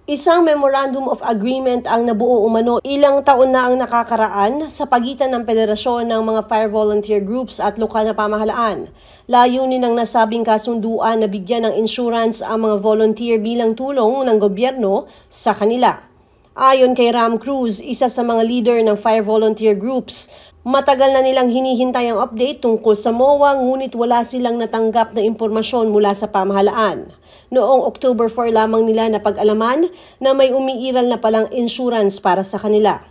Isang Memorandum of Agreement ang nabuo umano ilang taon na ang nakakaraan sa pagitan ng Federasyon ng mga Fire Volunteer Groups at lokal na pamahalaan. Layunin ng nasabing kasunduan na bigyan ng insurance ang mga volunteer bilang tulong ng gobyerno sa kanila. Ayon kay Ram Cruz, isa sa mga leader ng Fire Volunteer Groups, matagal na nilang hinihintay ang update tungkol sa MOA ngunit wala silang natanggap na impormasyon mula sa pamahalaan. Noong October 4 lamang nila napag-alaman na may umiiral na palang insurance para sa kanila.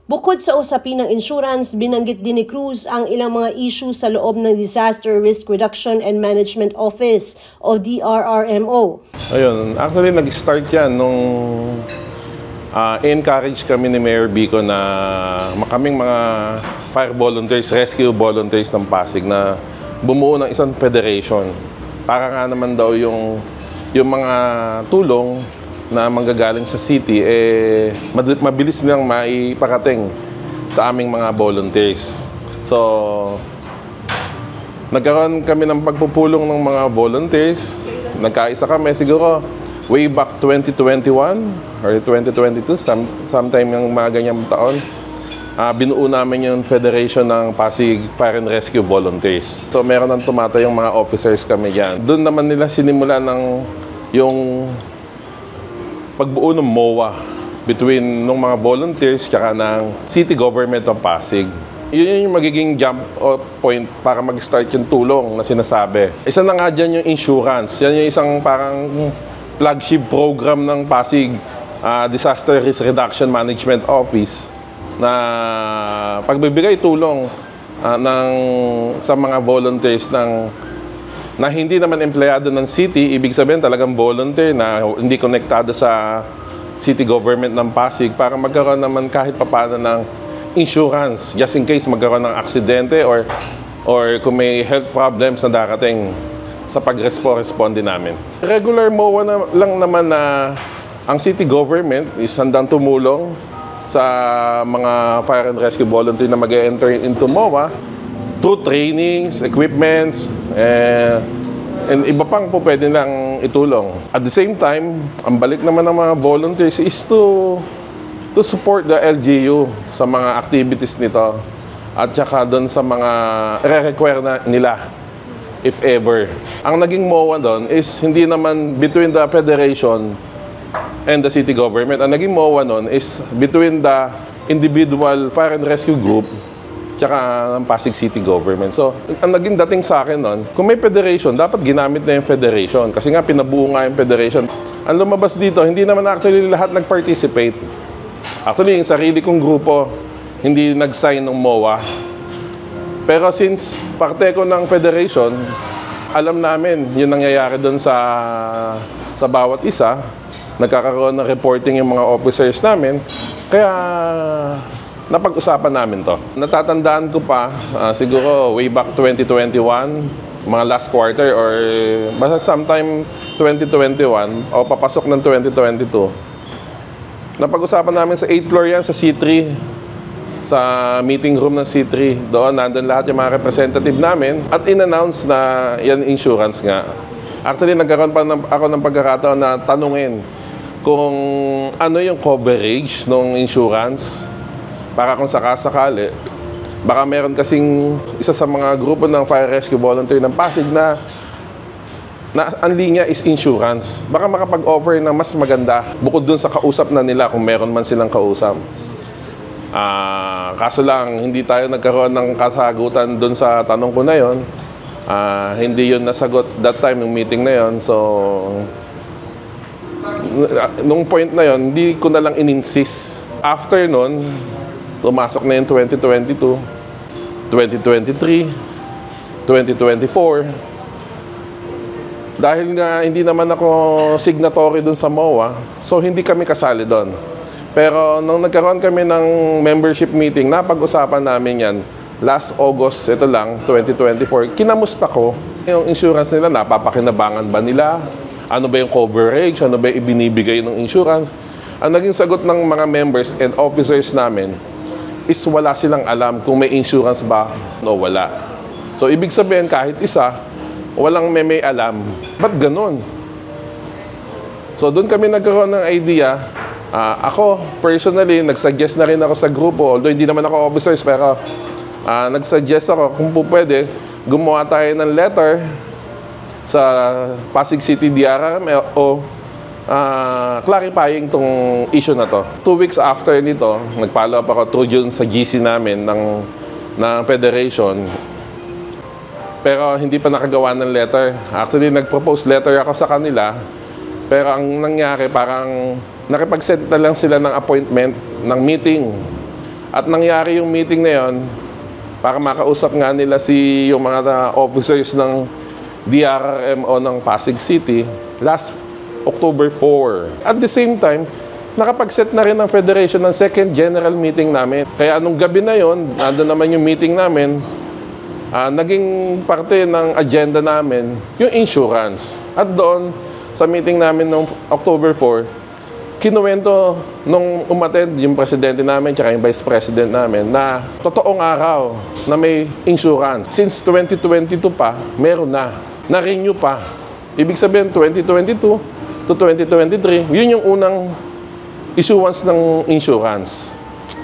Bukod sa usapin ng insurance, binanggit din ni Cruz ang ilang mga issue sa loob ng Disaster Risk Reduction and Management Office o DRRMO. Ayun, actually nag-start yan nung encourage kami ni Mayor Bico na kaming mga fire volunteers, rescue volunteers ng Pasig na bumuo ng isang federation. Para nga naman daw yung mga tulong na manggagaling sa city, mabilis nilang maiparating sa aming mga volunteers. So, nagkaroon kami ng pagpupulong ng mga volunteers. Nagkaisa kami siguro way back 2021 or 2022, sometime yung mga ganyang taon. Binuo namin yung Federation ng Pasig Fire and Rescue Volunteers. So meron ng tumatayong mga officers kami dyan. Doon naman nila sinimula ng yung pagbuo ng MOA between ng mga volunteers kaya ng City Government of Pasig. Yun yung magiging jump point para mag-start yung tulong na sinasabi. Isa na nga dyan yung insurance. Yan yung isang parang flagship program ng Pasig Disaster Risk Reduction Management Office na pagbibigay tulong sa mga volunteers na hindi naman empleyado ng city, ibig sabihin talagang volunteer na hindi konektado sa city government ng Pasig para magkaroon naman kahit papaano ng insurance just in case magkaroon ng aksidente or kung may health problems na darating sa pag-responde namin. Regular MOA na lang naman na ang city government is handang tumulong sa mga fire and rescue volunteer na mag-enter into MOA through trainings, equipments, and iba pang po pwede lang itulong. At the same time, ang balik naman ng mga volunteers is to support the LGU sa mga activities nito at saka doon sa mga re-require na nila if ever. Ang naging MOA doon is hindi naman between the federation and the city government. Ang naging MOA nun is between the individual fire and rescue group tsaka ng Pasig City Government. So, ang naging dating sa akin nun, kung may federation, dapat ginamit na yung federation. Kasi nga, pinabuo nga yung federation. Ang lumabas dito, hindi naman actually lahat nag-participate. Actually, yung sarili kong grupo, hindi nag-sign ng MOA. Pero since parte ko ng federation, alam namin yung nangyayari doon sa bawat isa. Nagkakaroon ng reporting yung mga officers namin. Kaya napag-usapan namin to. Natatandaan ko pa, siguro way back 2021, mga last quarter or basta sometime 2021 o papasok ng 2022. Napag-usapan namin sa 8th floor yan, sa C3, sa meeting room ng C3. Doon, nandun lahat yung mga representative namin at in-announce na yan insurance nga. Actually, nagkaroon pa ako ng pagkakataon na tanungin kung ano yung coverage ng insurance para kung sakasakali. Baka meron kasing isa sa mga grupo ng fire rescue volunteer ng Pasig na ang linya is insurance. Baka makapag-offer ng mas maganda bukod dun sa kausap na nila kung meron man silang kausap. Kaso lang, hindi tayo nagkaroon ng kasagutan dun sa tanong ko na yon. Hindi yun nasagot that time yung meeting na yon. So, nung point na yon, hindi ko na lang in-insist. After nun, pumasok na yung 2022, 2023, 2024. Dahil nga hindi naman ako signatory dun sa MOA, so hindi kami kasali doon. Pero nung nagkaroon kami ng membership meeting, napag-usapan namin yan. Last August, ito lang, 2024, kinamusta ko yung insurance nila, napapakinabangan ba nila? Ano ba yung coverage? Ano ba yung ibinibigay ng insurance? Ang naging sagot ng mga members and officers namin is wala silang alam kung may insurance ba o wala. So, ibig sabihin, kahit isa, walang may alam. Ba't ganun? So doon kami nagkaroon ng idea. Ako, personally, nagsuggest na rin ako sa grupo, although hindi naman ako officers, pero nagsuggest ako kung po pwede, gumawa tayo ng letter sa Pasig City DRRMO clarifying tong issue na to. 2 weeks after nito, nag-follow up ako through yun sa GC namin ng Federation. Pero hindi pa nakagawa ng letter. Actually, nag-propose letter ako sa kanila. Pero ang nangyari, parang nakipag-set na lang sila ng appointment, ng meeting. At nangyari yung meeting na yon para makausap nga nila yung mga officers ng DRRMO ng Pasig City last October 4. At the same time, nakapag-set na rin ng Federation ng second general meeting namin. Kaya anong gabi na yon, nandun naman yung meeting namin, naging parte ng agenda namin yung insurance. At doon, sa meeting namin noong October 4, kinuwento nung umattend yung presidente namin tsaka yung vice president namin na totoong araw na may insurance. Since 2022 pa, meron na. Na-renew pa. Ibig sabihin, 2022 to 2023, yun yung unang issuance ng insurance.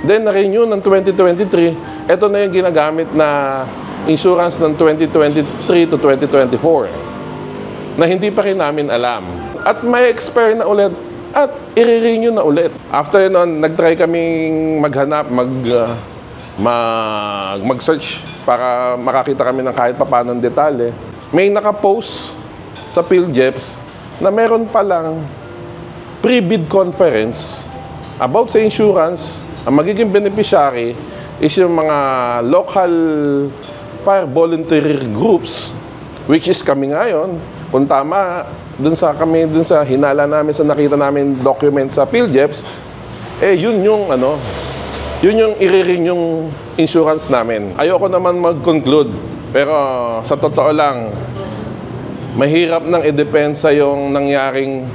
Then, na-renew ng 2023, ito na yung ginagamit na insurance ng 2023 to 2024 na hindi pa rin namin alam. At may expire na ulit at i-renew na ulit. After nun, nag-try kaming maghanap, mag-search para makakita kami ng kahit papanong detalye. May nakapost sa PhilJeps na meron palang pre-bid conference about sa insurance. Ang magiging beneficiary is yung mga local fire volunteer groups, which is kami ngayon. Kung tama, dun sa hinala namin, sa nakita namin document sa PhilJeps, yun yung i-renew yung insurance namin. Ayoko naman mag-conclude, pero sa totoo lang, mahirap nang i-depensa yung nangyaring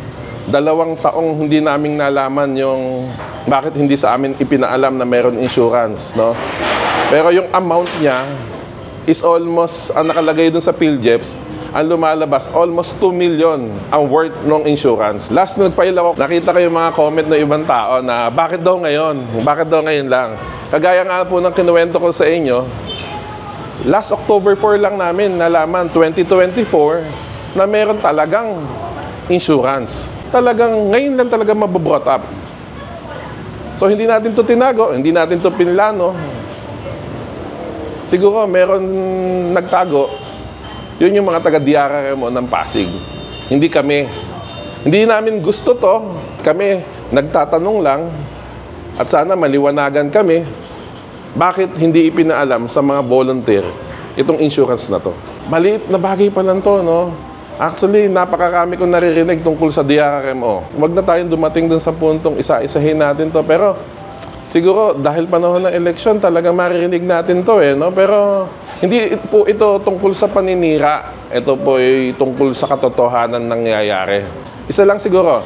2 taong hindi naming nalaman yung bakit hindi sa amin ipinaalam na meron insurance, no? Pero yung amount niya is almost, ang nakalagay dun sa PhilJeps, ang lumalabas, almost 2 million ang worth ng insurance. Last nag-file ako, nakita ko yung mga comment ng ibang tao na bakit daw ngayon? Bakit daw ngayon lang? Kagaya nga po ng kinuwento ko sa inyo, last October 4 lang namin nalaman, 2024, na meron talagang insurance. Talagang, ngayon lang talaga mabobrought up. So, hindi natin to tinago, hindi natin to pinlano. Siguro, meron nagtago. Yun yung mga taga-DRRMO ng Pasig. Hindi kami. Hindi namin gusto to. Kami, nagtatanong lang. At sana maliwanagan kami. Bakit hindi ipinaalam sa mga volunteer itong insurance na to? Maliit na bagay pa lang to, no? Actually, napakarami kong naririnig tungkol sa DRRMO. Huwag na tayong dumating dun sa puntong isa-isahin natin to. Pero siguro dahil panahon ng eleksyon, talagang maririnig natin to no? Pero hindi po ito tungkol sa paninira. Ito po ay tungkol sa katotohanan nangyayari. Isa lang siguro,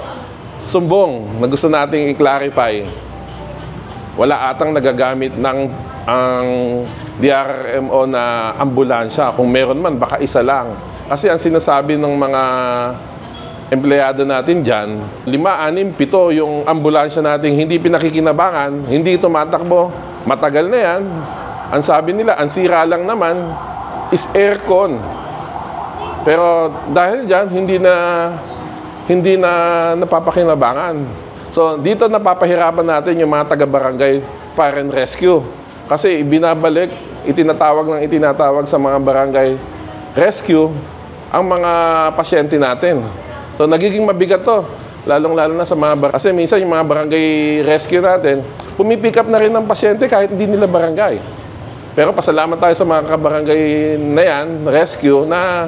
sumbong na gusto nating i-clarify. Wala atang nagagamit ng ang DRRMO na ambulansya. Kung meron man, baka isa lang. Kasi ang sinasabi ng mga empleyado natin dyan, 5, 6, 7 yung ambulansya natin hindi pinakikinabangan, hindi tumatakbo, matagal na yan. Ang sabi nila, ang sira lang naman is aircon. Pero dahil dyan, hindi na napapakinabangan. So dito napapahirapan natin yung mga taga-barangay fire and rescue. Kasi itinatawag sa mga barangay rescue ang mga pasyente natin. So, nagiging mabigat to. Lalong-lalo na sa mga barangay. Kasi minsan yung mga barangay rescue natin, pumipick up na rin ng pasyente kahit hindi nila barangay. Pero pasalamat tayo sa mga kabarangay na yan, rescue, na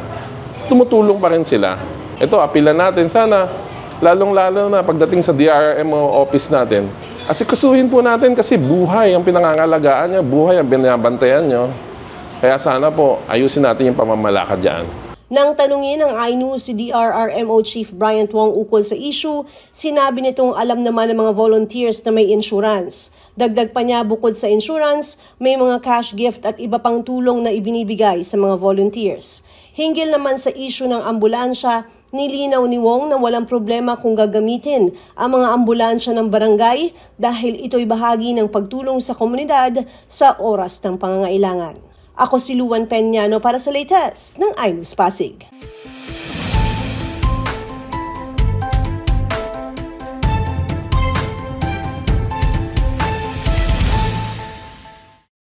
tumutulong pa rin sila. Ito, apilan natin. Sana, lalong-lalo na pagdating sa DRRMO office natin, asikasuhin po natin kasi buhay ang pinangangalagaan niya, buhay ang binabantayan niyo. Kaya sana po, ayusin natin yung pamamalakad dyan. Nang tanungin ng iNews si DRRMO Chief Bryant Wong ukol sa issue, sinabi nitong alam naman ng mga volunteers na may insurance. Dagdag pa niya, bukod sa insurance, may mga cash gift at iba pang tulong na ibinibigay sa mga volunteers. Hinggil naman sa issue ng ambulansya, Nilinaw ni Wong na walang problema kung gagamitin ang mga ambulansya ng barangay dahil ito'y bahagi ng pagtulong sa komunidad sa oras ng pangangailangan. Ako si Luan Peñano para sa latest ng iNews Pasig.